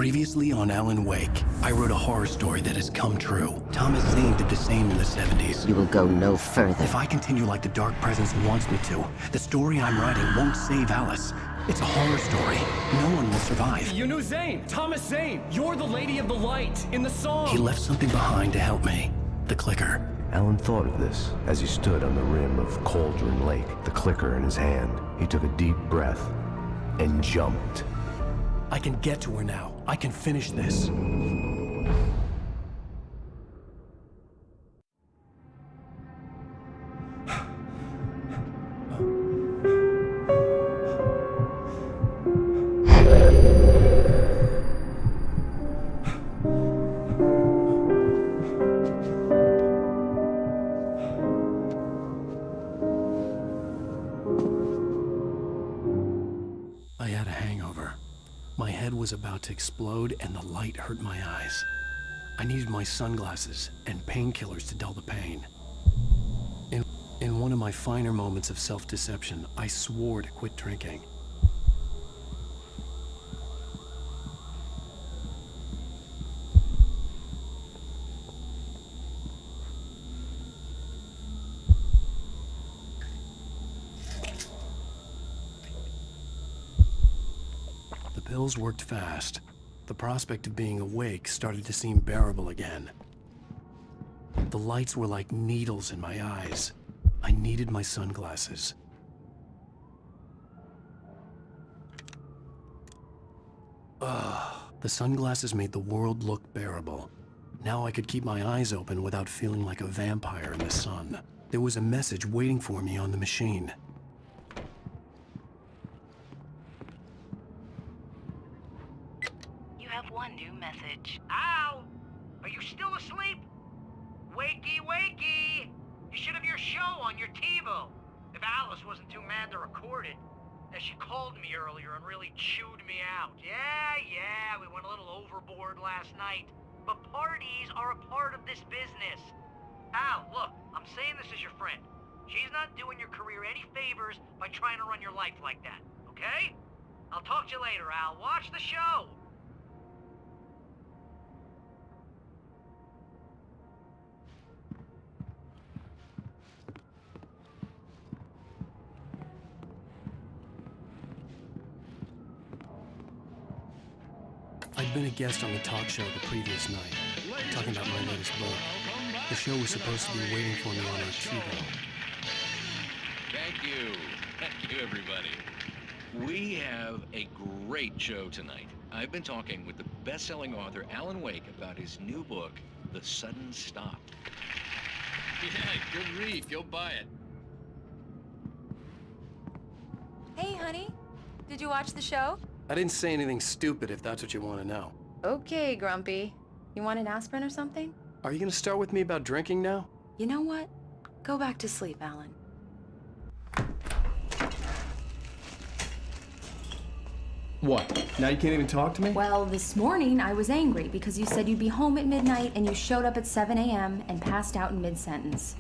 Previously on Alan Wake, I wrote a horror story that has come true. Thomas Zane did the same in the 70s. You will go no further. If I continue like the Dark Presence wants me to, the story I'm writing won't save Alice. It's a horror story. No one will survive. You knew Zane! Thomas Zane! You're the Lady of the Light in the song! He left something behind to help me. The clicker. Alan thought of this as he stood on the rim of Cauldron Lake, the clicker in his hand. He took a deep breath and jumped. I can get to her now. I can finish this. I had a hangover. My head was about to explode and the light hurt my eyes. I needed my sunglasses and painkillers to dull the pain. In one of my finer moments of self-deception, I swore to quit drinking. The pills worked fast. The prospect of being awake started to seem bearable again. The lights were like needles in my eyes. I needed my sunglasses. The sunglasses made the world look bearable. Now I could keep my eyes open without feeling like a vampire in the sun. There was a message waiting for me on the machine. One new message. Al! Are you still asleep? Wakey, wakey! You should have your show on your TiVo. If Alice wasn't too mad to record it. As she called me earlier and really chewed me out. Yeah, we went a little overboard last night. But parties are a part of this business. Al, look, I'm saying this as your friend. She's not doing your career any favors by trying to run your life like that, okay? I'll talk to you later, Al. Watch the show! I'd been a guest on the talk show the previous night, talking about my latest book. The show was supposed to be waiting for me on our TiVo. Thank you, everybody. We have a great show tonight. I've been talking with the best-selling author Alan Wake about his new book, The Sudden Stop. Yeah, good read. Go buy it. Hey, honey. Did you watch the show? I didn't say anything stupid if that's what you want to know. Okay, Grumpy. You want an aspirin or something? Are you going to start with me about drinking now? You know what? Go back to sleep, Alan. What? Now you can't even talk to me? Well, this morning I was angry because you said you'd be home at midnight and you showed up at 7 a.m. and passed out in mid-sentence.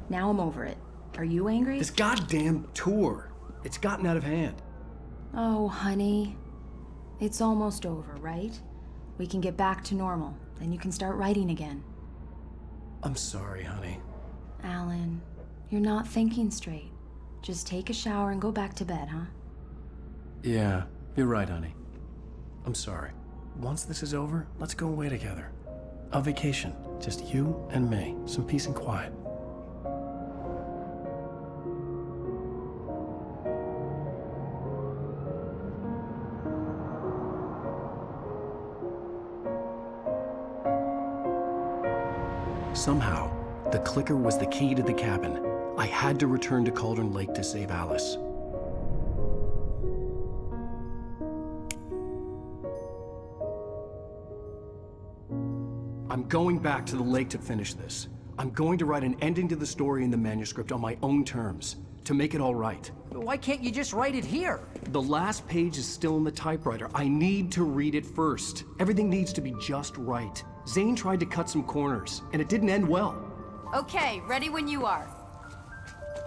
Now I'm over it. Are you angry? This goddamn tour. It's gotten out of hand. Oh, honey. It's almost over, right? We can get back to normal, then you can start writing again. I'm sorry, honey. Alan, you're not thinking straight. Just take a shower and go back to bed, huh? Yeah, you're right, honey. I'm sorry. Once this is over, let's go away together. A vacation. Just you and me. Some peace and quiet. Somehow, the clicker was the key to the cabin. I had to return to Cauldron Lake to save Alice. I'm going back to the lake to finish this. I'm going to write an ending to the story in the manuscript on my own terms, to make it all right. Why can't you just write it here? The last page is still in the typewriter. I need to read it first. Everything needs to be just right. Zane tried to cut some corners, and it didn't end well. Okay, ready when you are.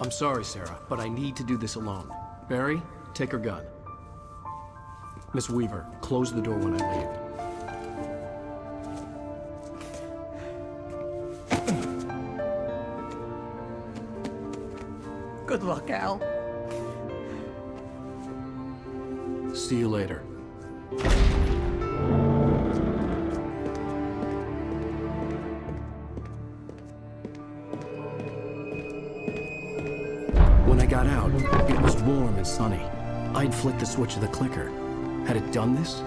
I'm sorry, Sarah, but I need to do this alone. Barry, take her gun. Miss Weaver, close the door when I leave. Good luck, Al. See you later. When I got out, it was warm and sunny. I'd flicked the switch of the clicker. Had it done this?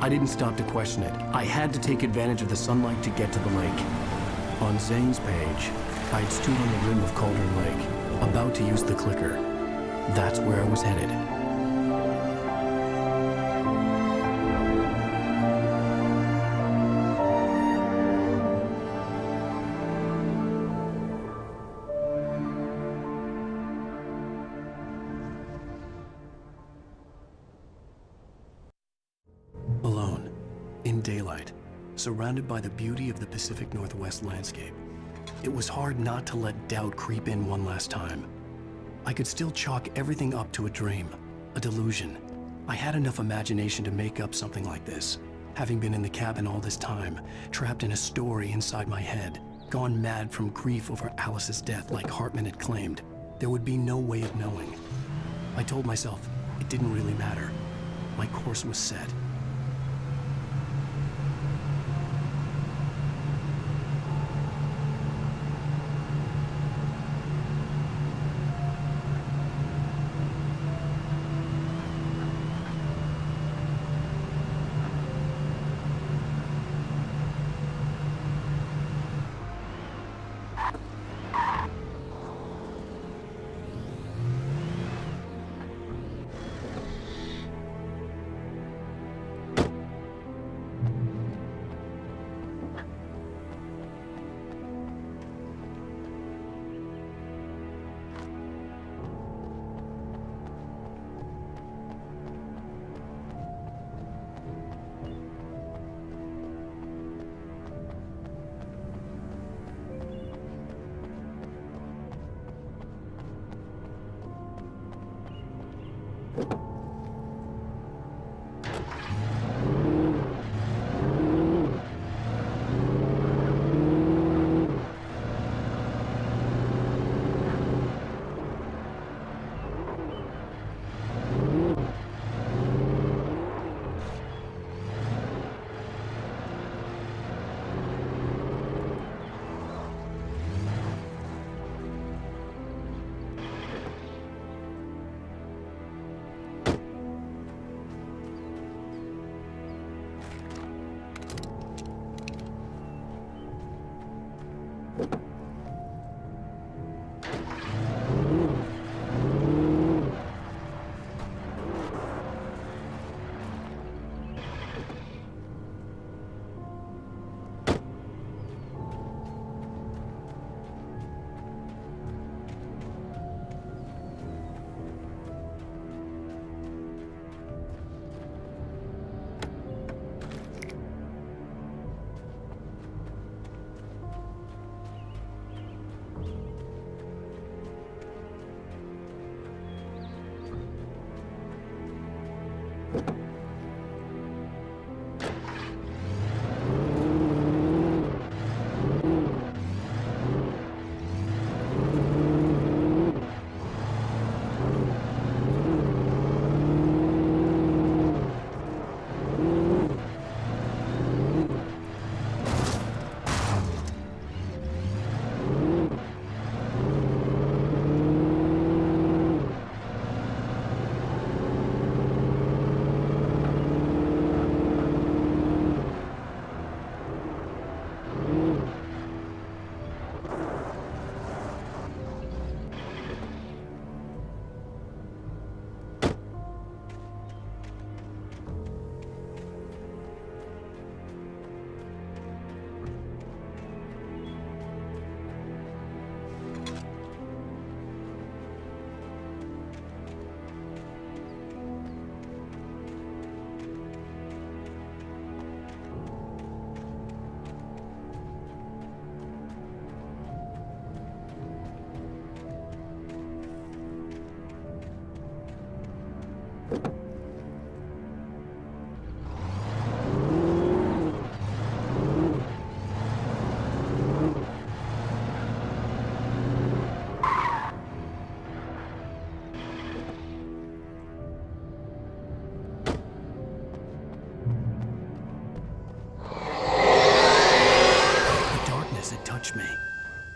I didn't stop to question it. I had to take advantage of the sunlight to get to the lake. On Zane's page, I'd stood on the rim of Cauldron Lake, about to use the clicker. That's where I was headed. Alone, in daylight, surrounded by the beauty of the Pacific Northwest landscape, it was hard not to let doubt creep in one last time. I could still chalk everything up to a dream, a delusion. I had enough imagination to make up something like this, having been in the cabin all this time, trapped in a story inside my head, gone mad from grief over Alice's death like Hartman had claimed. There would be no way of knowing. I told myself it didn't really matter. My course was set.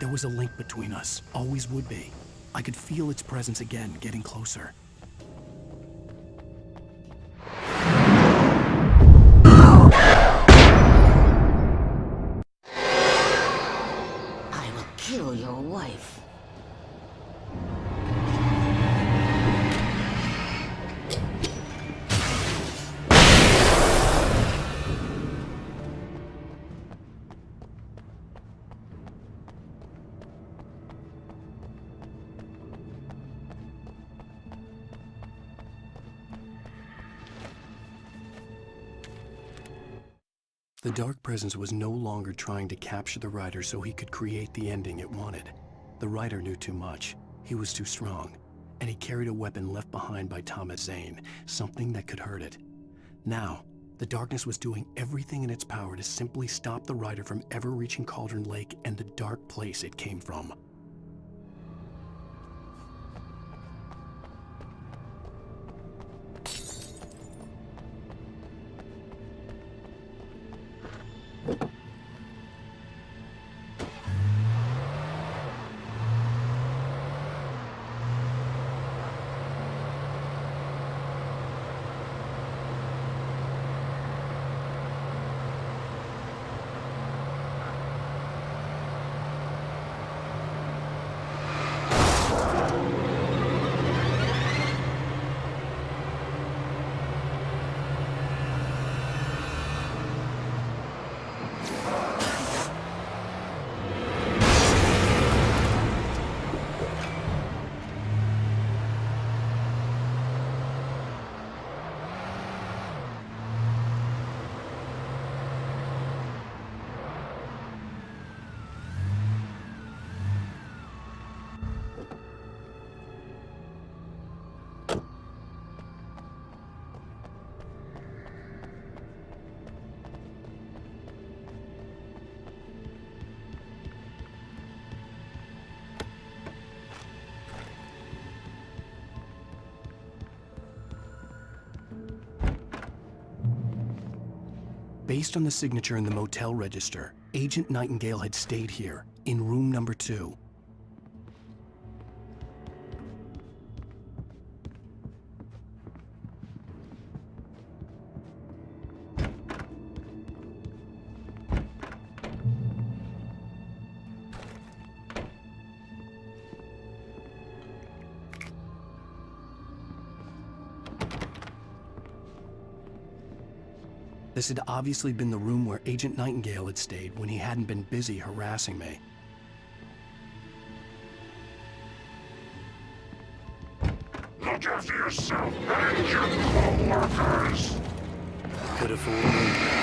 There was a link between us, always would be. I could feel its presence again, getting closer. I will kill your wife. The dark presence was no longer trying to capture the writer so he could create the ending it wanted. The writer knew too much. He was too strong. And he carried a weapon left behind by Thomas Zane, something that could hurt it. Now, the darkness was doing everything in its power to simply stop the writer from ever reaching Cauldron Lake and the dark place it came from. Based on the signature in the motel register, Agent Nightingale had stayed here, in room number 2. This had obviously been the room where Agent Nightingale had stayed when he hadn't been busy harassing me. Look after yourself and your co-workers! Could have fooled me.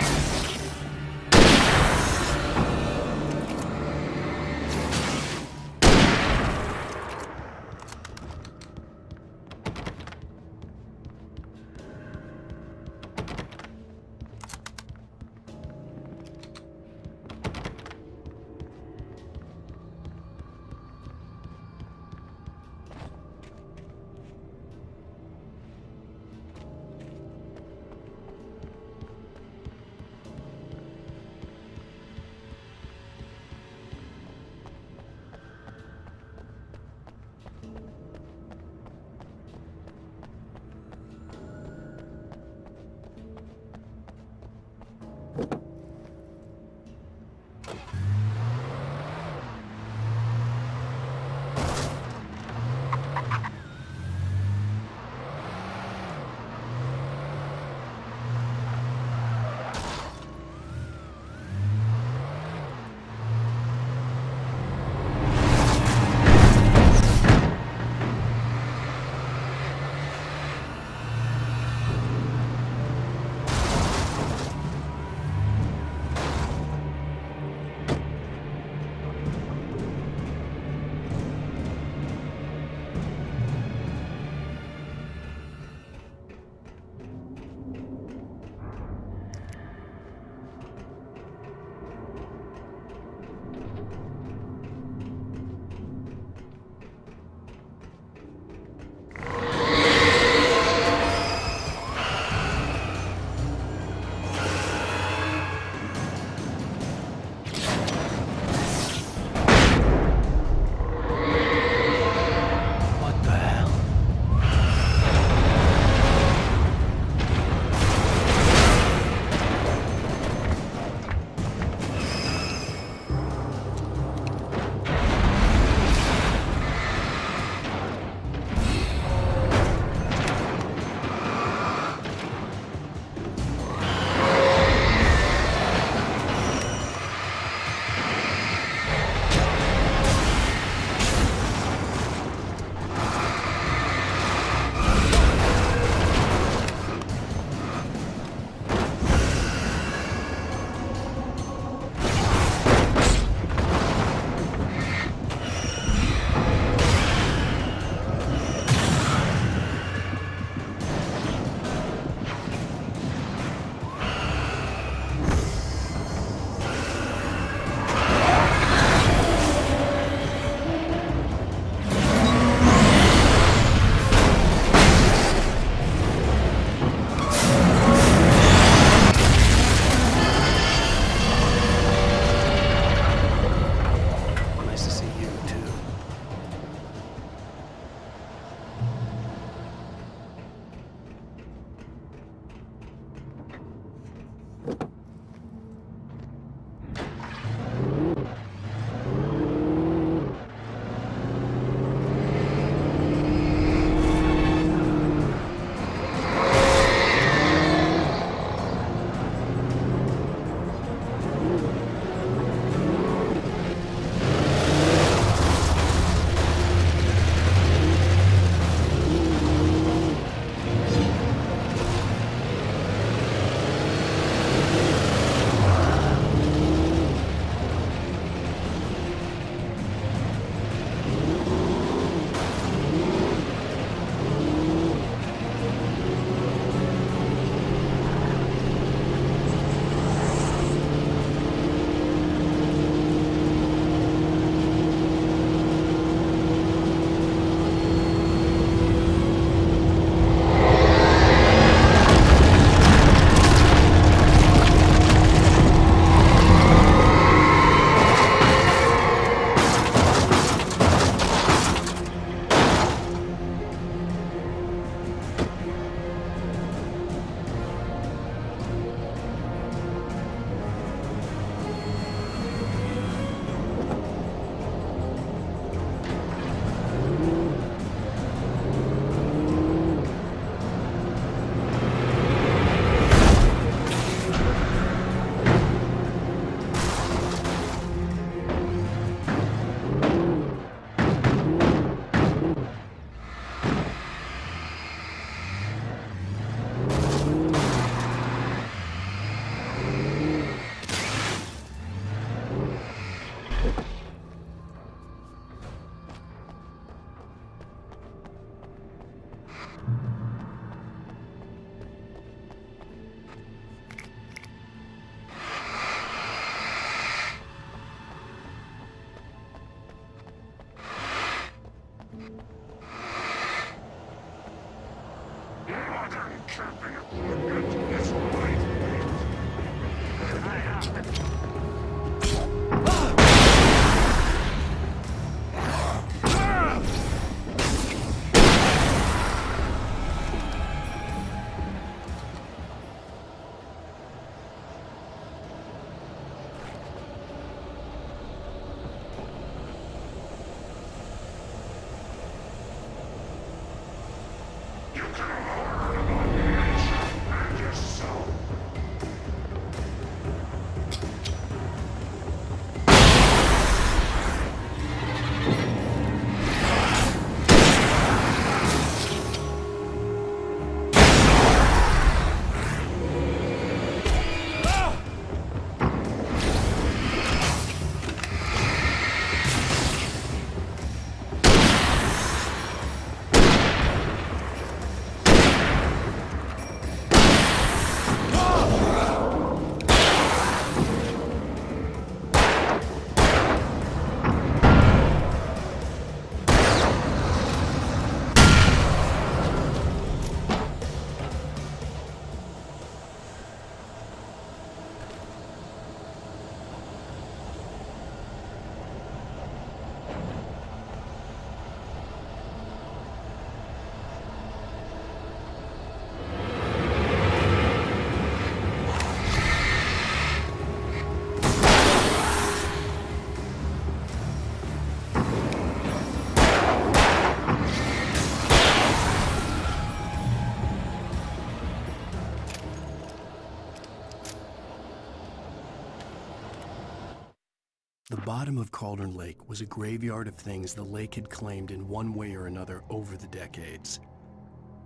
The bottom of Cauldron Lake was a graveyard of things the lake had claimed in one way or another over the decades.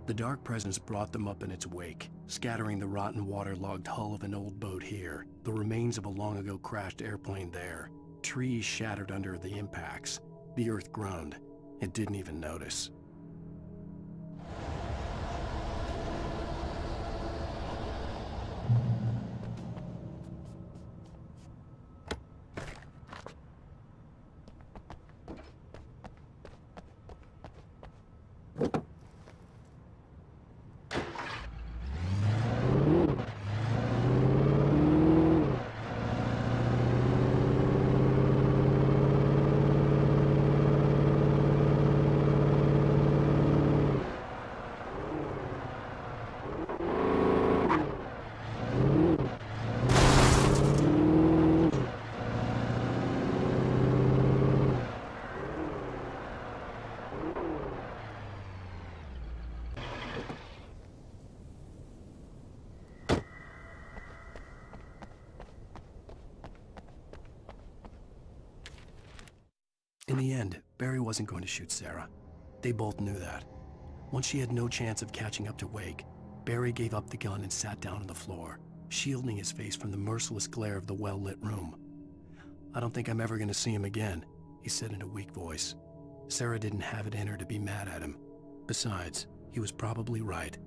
The dark presence brought them up in its wake, scattering the rotten waterlogged hull of an old boat here, the remains of a long-ago crashed airplane there, trees shattered under the impacts. The earth groaned. It didn't even notice. In the end, Barry wasn't going to shoot Sarah. They both knew that. Once she had no chance of catching up to Wake, Barry gave up the gun and sat down on the floor, shielding his face from the merciless glare of the well-lit room. "I don't think I'm ever going to see him again," he said in a weak voice. Sarah didn't have it in her to be mad at him. Besides, he was probably right.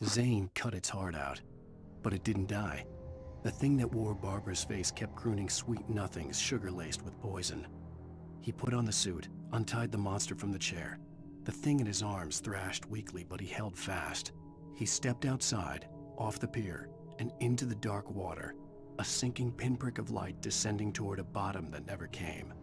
Zane cut its heart out, but it didn't die. The thing that wore Barbara's face kept crooning sweet nothings sugar-laced with poison. He put on the suit, untied the monster from the chair. The thing in his arms thrashed weakly, but he held fast. He stepped outside, off the pier, and into the dark water, a sinking pinprick of light descending toward a bottom that never came.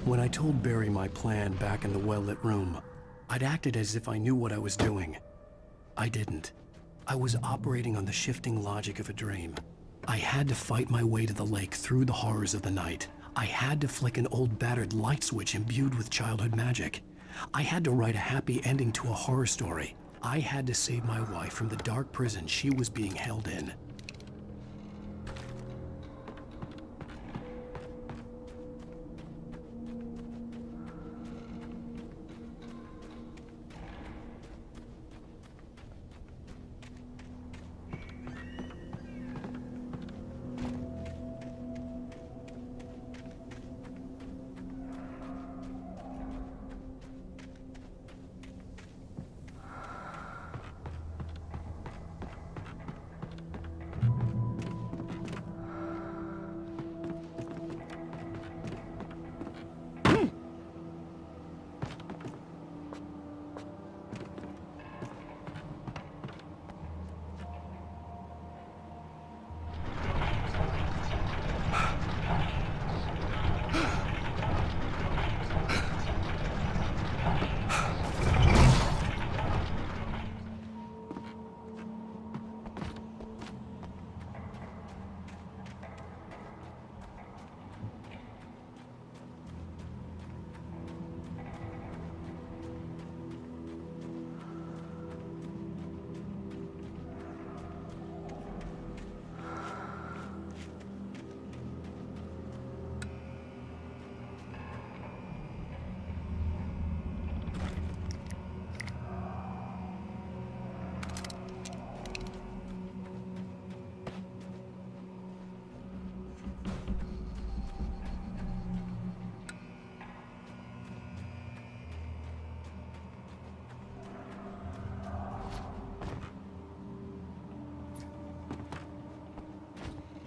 When I told Barry my plan back in the well-lit room, I'd acted as if I knew what I was doing. I didn't. I was operating on the shifting logic of a dream. I had to fight my way to the lake through the horrors of the night. I had to flick an old battered light switch imbued with childhood magic. I had to write a happy ending to a horror story. I had to save my wife from the dark prison she was being held in.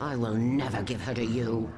I will never give her to you.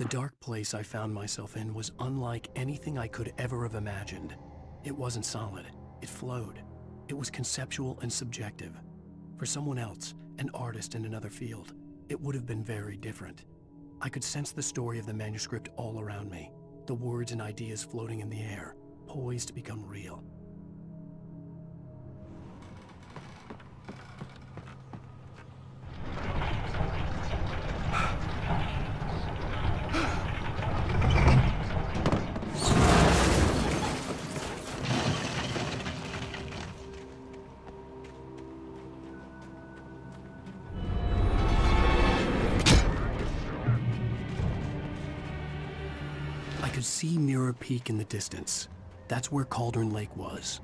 dark place I found myself in was unlike anything I could ever have imagined. It wasn't solid. It flowed. It was conceptual and subjective. For someone else, an artist in another field, it would have been very different. I could sense the story of the manuscript all around me, the words and ideas floating in the air, poised to become real. I could see Mirror Peak in the distance. That's where Cauldron Lake was.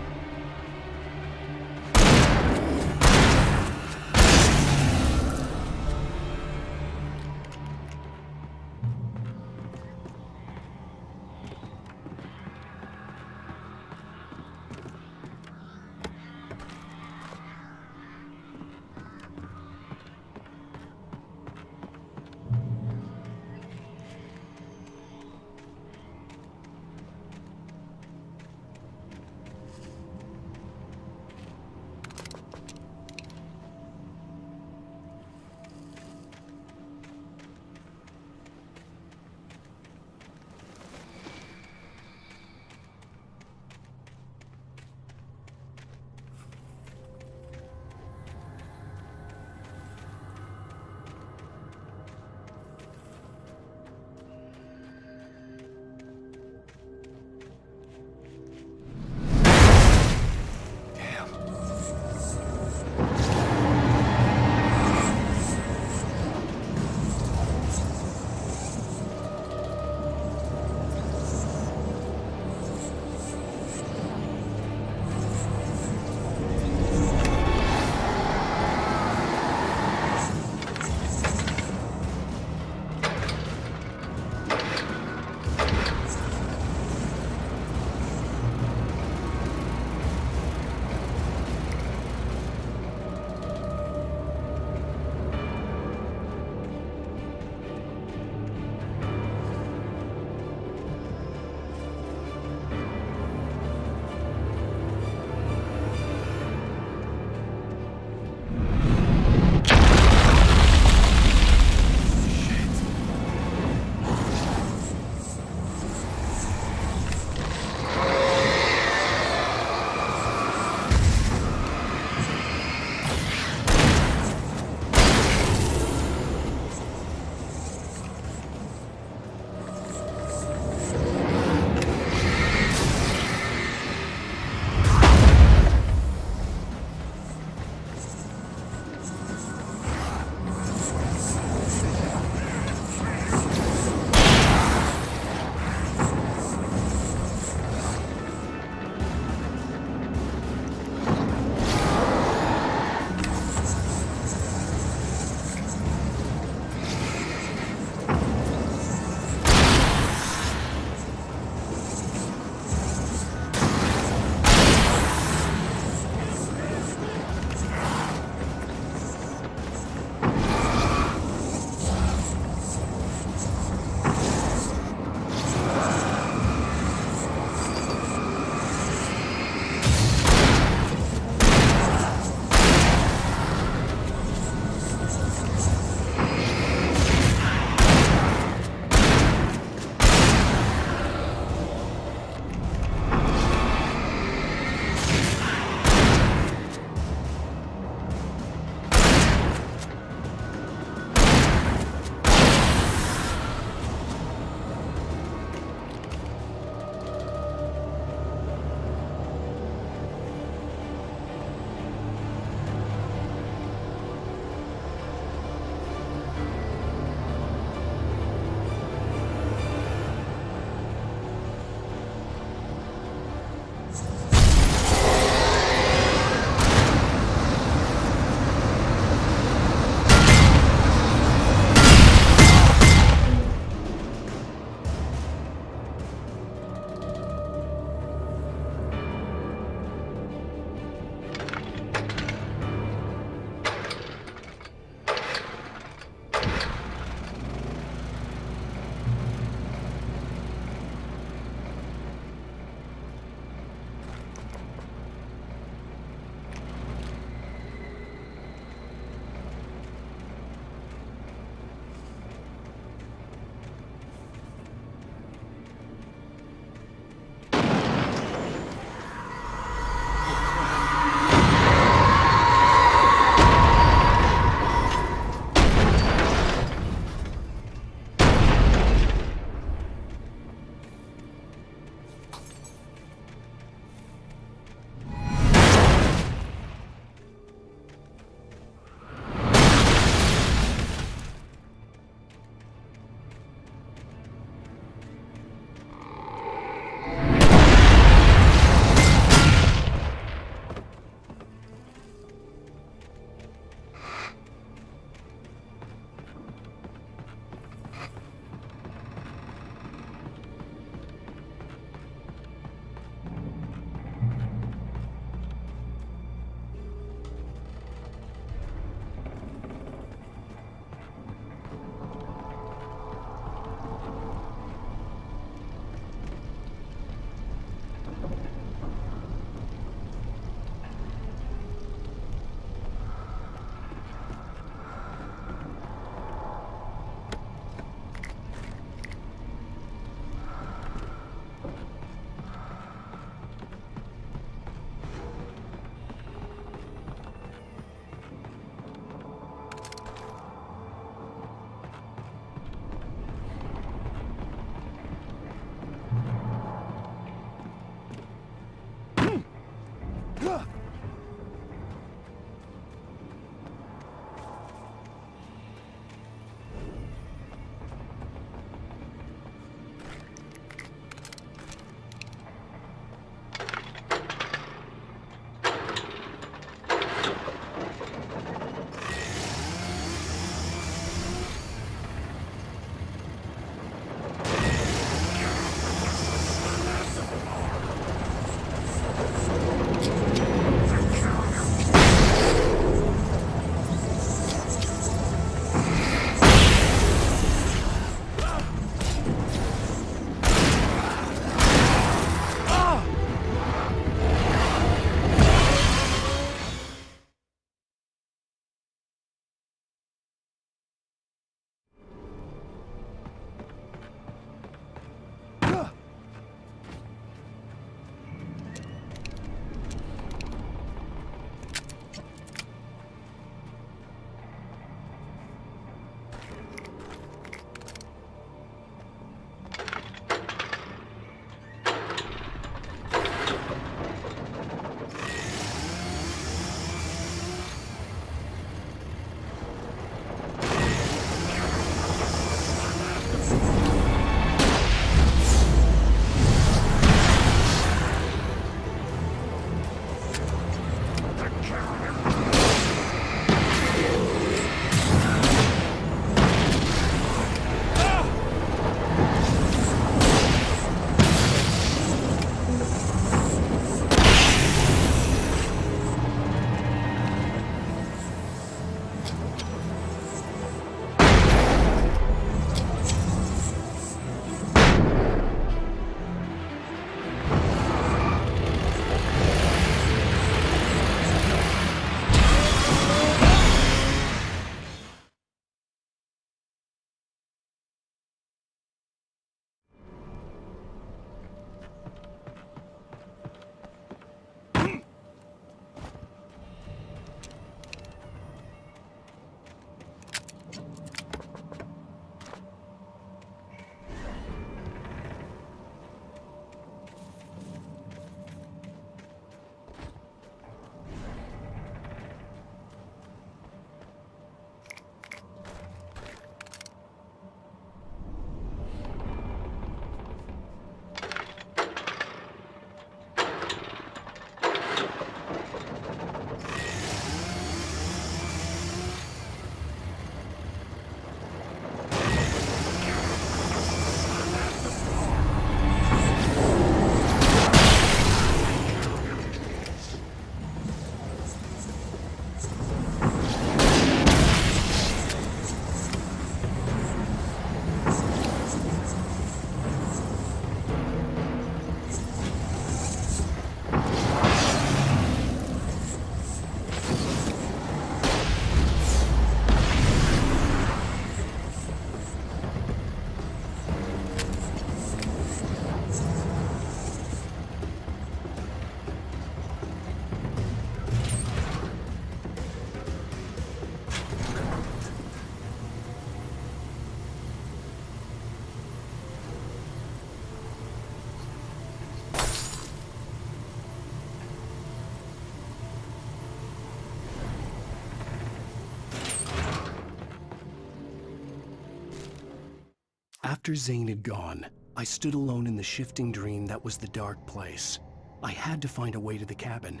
After Zane had gone, I stood alone in the shifting dream that was the dark place. I had to find a way to the cabin.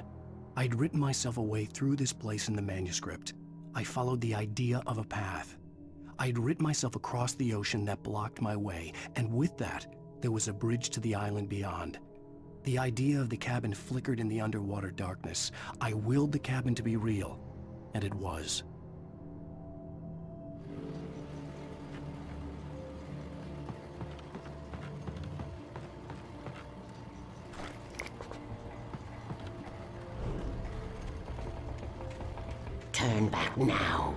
I'd written myself a way through this place in the manuscript. I followed the idea of a path. I'd written myself across the ocean that blocked my way, and with that, there was a bridge to the island beyond. The idea of the cabin flickered in the underwater darkness. I willed the cabin to be real, and it was. Turn back now.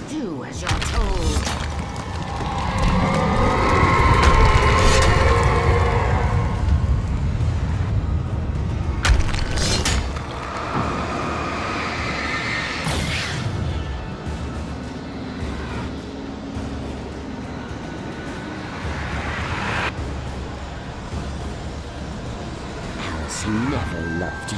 Do as you're told. Alice never loved you.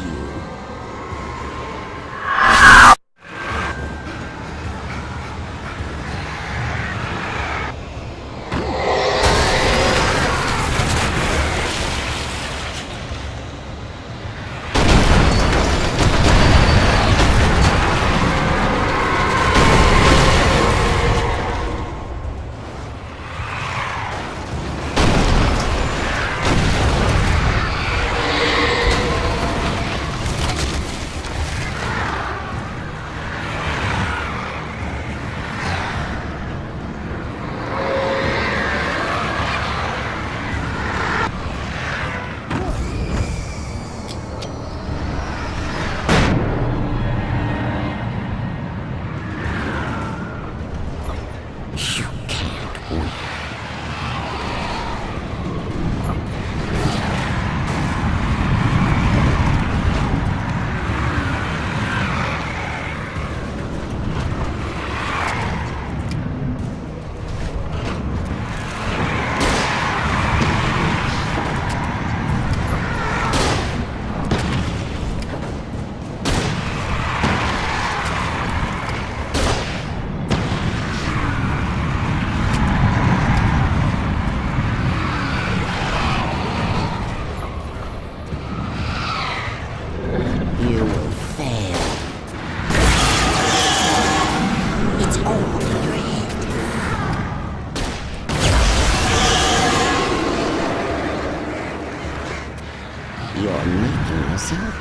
You're making us up.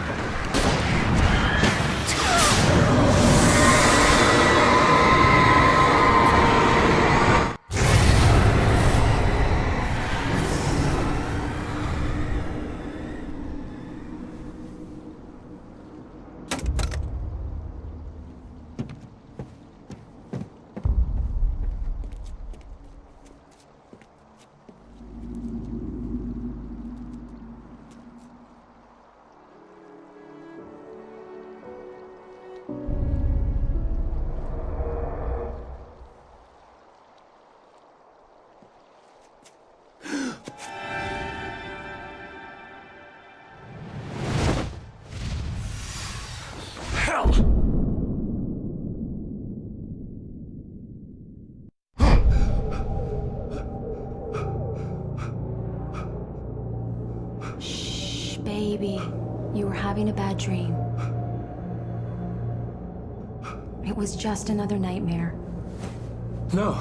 Shh, baby. You were having a bad dream. It was just another nightmare. No,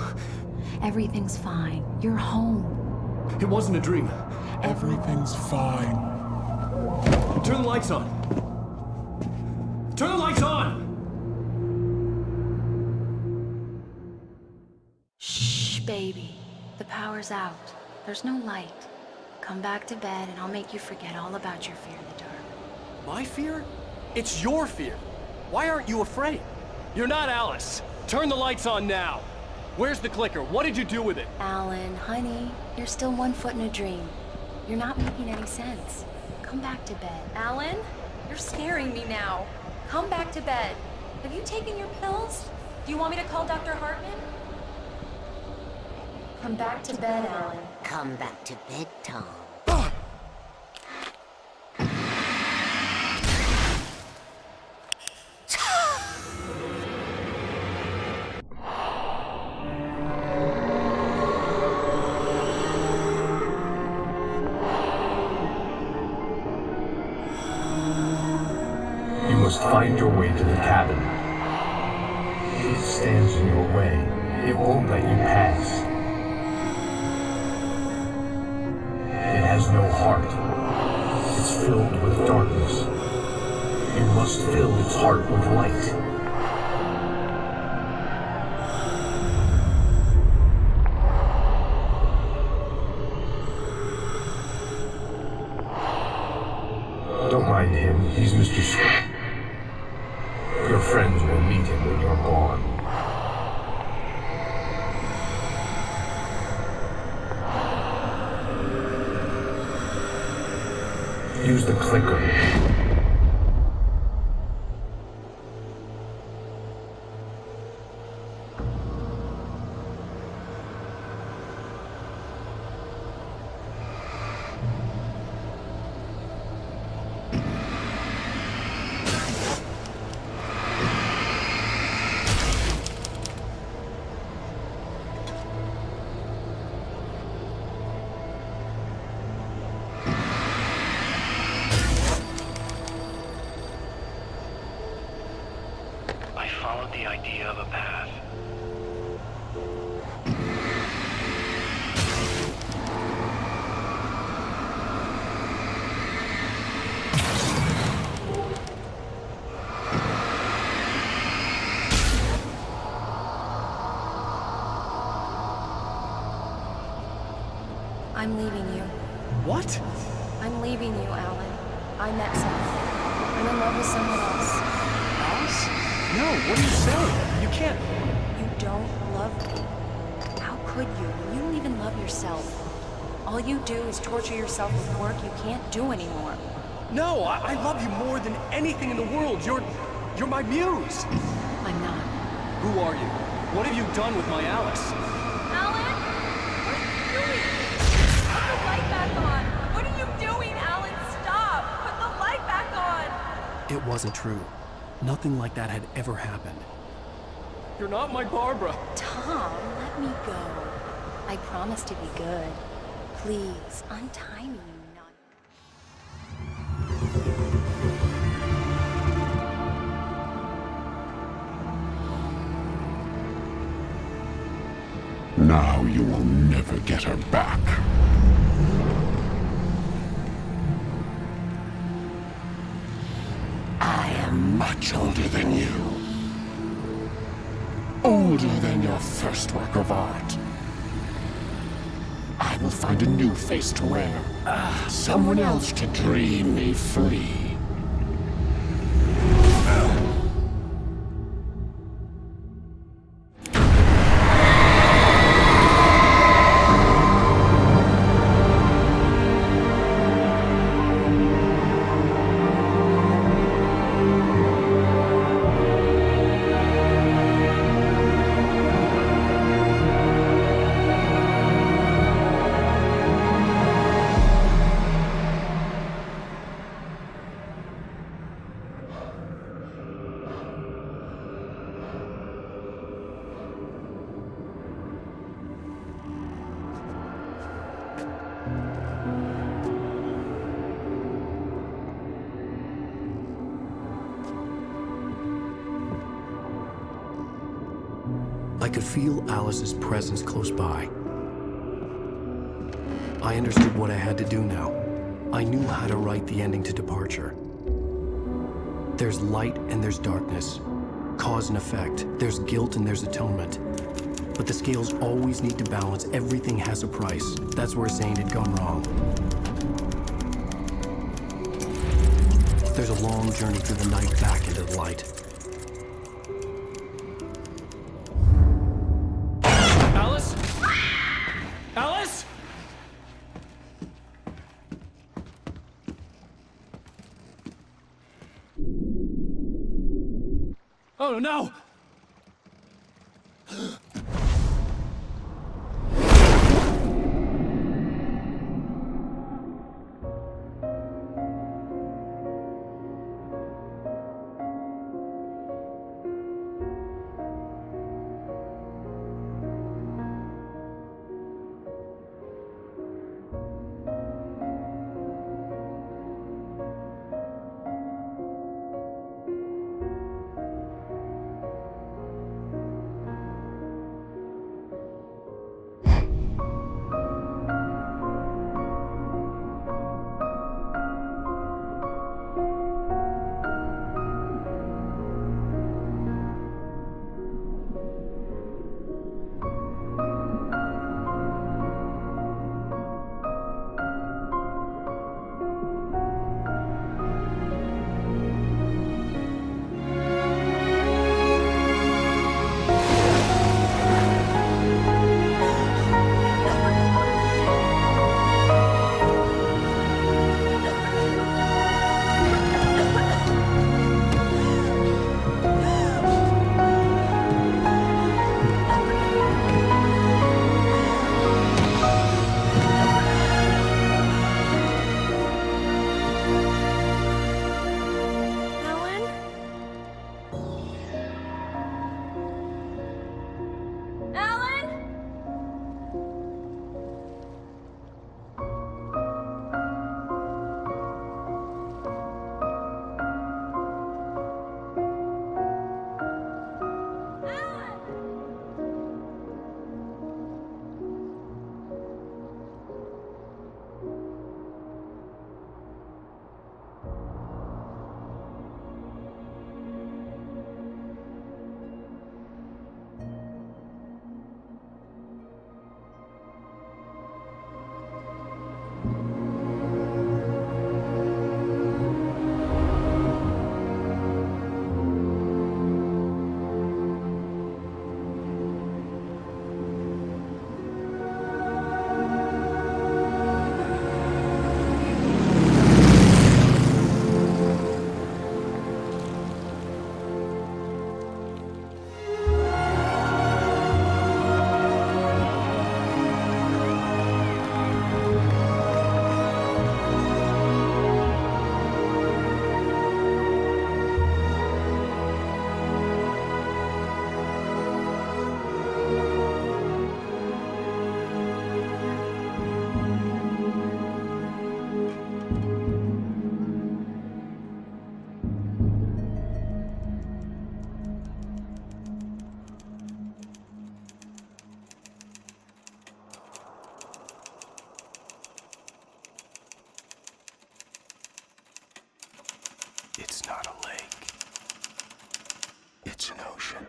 Everything's fine. You're home. it wasn't a dream. Everything's fine. Turn the lights on. Turn the lights on! Shh, baby. The power's out. There's no light. Come back to bed and I'll make you forget all about your fear in the dark. My fear? It's your fear. Why aren't you afraid? You're not Alice. Turn the lights on now. Where's the clicker? What did you do with it? Alan, honey, you're still 1 foot in a dream. You're not making any sense. Come back to bed. Alan, you're scaring me now. Come back to bed. Have you taken your pills? Do you want me to call Dr. Hartman? Come back to bed, Alan. Come back to bed, Tom. You must find your way to the cabin. It stands in your way. It won't let you pass. It has no heart. It's filled with darkness. You must fill its heart with light. Don't mind him, he's Mr. Swift. Your friends will meet him when you're gone. Use the clicker. I followed the idea of a path. I'm leaving you. What? I'm leaving you, Alan. I met someone. I'm in love with someone else. Alice? No, what are you saying? You can't. You don't love me. How could you when you don't even love yourself? All you do is torture yourself with work you can't do anymore. No, I love you more than anything in the world. You're my muse. I'm not. Who are you? What have you done with my Alice? Alan? What are you doing? Put the light back on! What are you doing, Alan? Stop! Put the light back on! It wasn't true. Nothing like that had ever happened. You're not my Barbara. Tom, let me go. I promise to be good. Please, untie me, you nut. Now you will never get her back. I am much older than you. Older than your first work of art. I will find a new face to wear. Someone else to dream me free. I could feel Alice's presence close by. I understood what I had to do now. I knew how to write the ending to Departure. There's light and there's darkness. Cause and effect. There's guilt and there's atonement. But the scales always need to balance. Everything has a price. That's where Zane had gone wrong. there's a long journey through the night back into the light. Alice? Alice? Oh no! It's not a lake. It's an ocean.